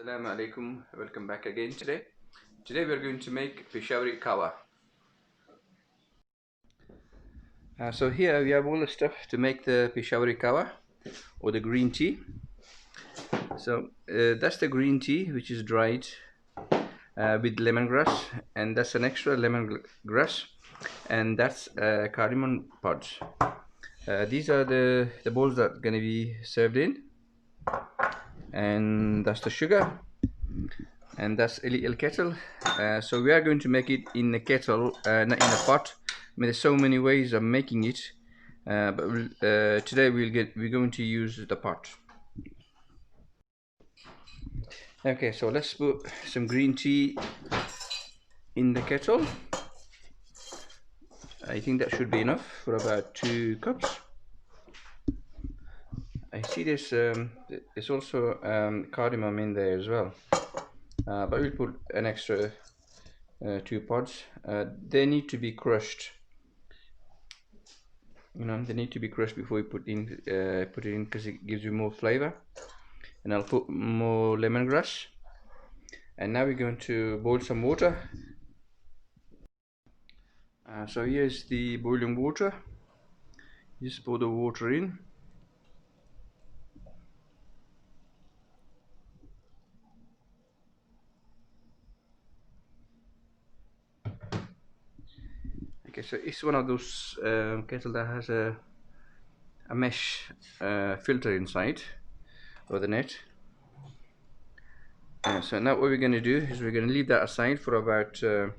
Assalamu alaikum, welcome back again today. Today we are going to make Peshawari kawa. So here we have all the stuff to make the Peshawari kawa or the green tea. So that's the green tea which is dried with lemongrass, and that's an extra lemongrass, and that's cardamom pods. These are the bowls that are going to be served in, and that's the sugar, and that's a little kettle. So we are going to make it in a kettle, not in a pot. I mean, there's so many ways of making it, but today we're going to use the pot. Okay, so let's put some green tea in the kettle. I think that should be enough for about 2 cups. I see there's also cardamom in there as well, but we'll put an extra 2 pods. They need to be crushed. They need to be crushed before you put it in because it gives you more flavor. And I'll put more lemongrass. And now we're going to boil some water. So here's the boiling water. Just pour the water in. Okay, so it's one of those kettle that has a mesh filter inside, or the net. So now what we're going to do is we're going to leave that aside for about 3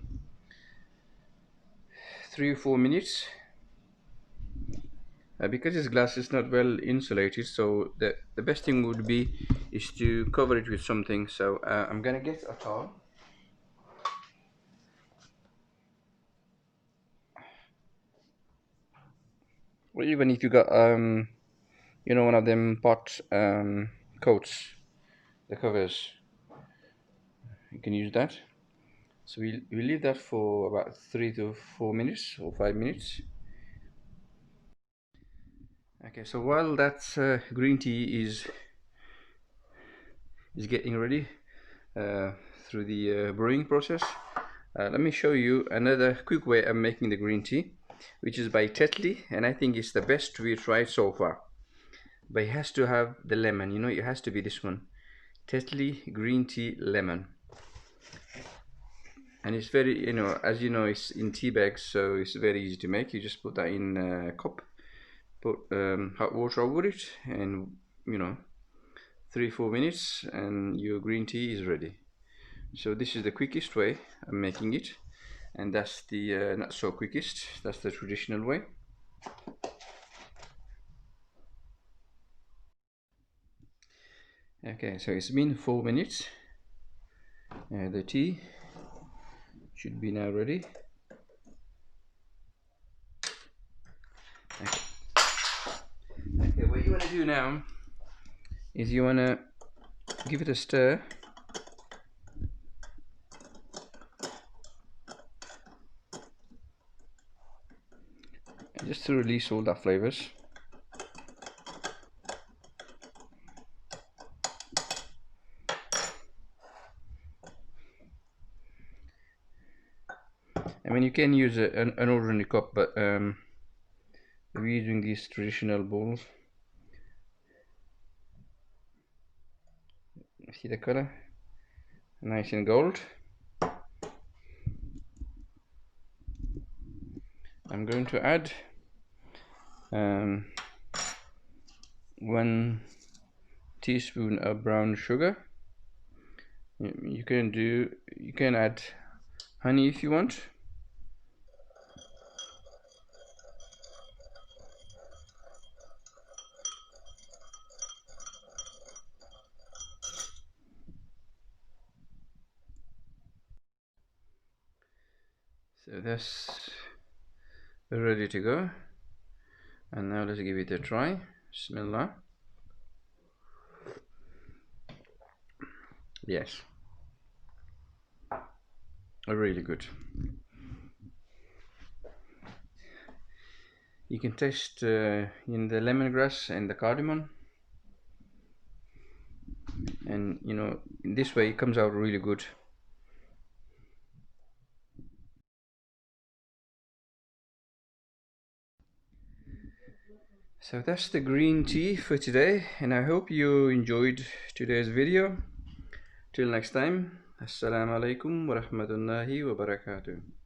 or 4 minutes. Because this glass is not well insulated, so the best thing would be is to cover it with something. So I'm gonna get a towel. Or even if you got one of them pot coats, the covers, you can use that. So we leave that for about 3 to 4 minutes or 5 minutes. Okay, so while that green tea is getting ready through the brewing process, let me show you another quick way of making the green tea, which is by Tetley, and I think it's the best we tried so far. But it has to have the lemon, it has to be this one, Tetley green tea lemon. And it's very, as you know, it's in tea bags, so it's very easy to make. You just put that in a cup, put hot water over it, and 3-4 minutes, and your green tea is ready. So this is the quickest way of making it, and that's the not so quickest. That's the traditional way. Okay, so it's been 4 minutes. The tea should be now ready. Okay, what you want to do now is you want to give it a stir. Just to release all the flavors. I mean, you can use an ordinary cup, but we're using these traditional bowls. See the color? Nice and gold. I'm going to add 1 teaspoon of brown sugar. You can add honey if you want. So that's ready to go, and now let's give it a try. Bismillah. Yes, really good. You can taste in the lemongrass and the cardamom, and in this way it comes out really good. So that's the green tea for today, and I hope you enjoyed today's video. Till next time, assalamu alaikum wa rahmatullahi wa barakatuh.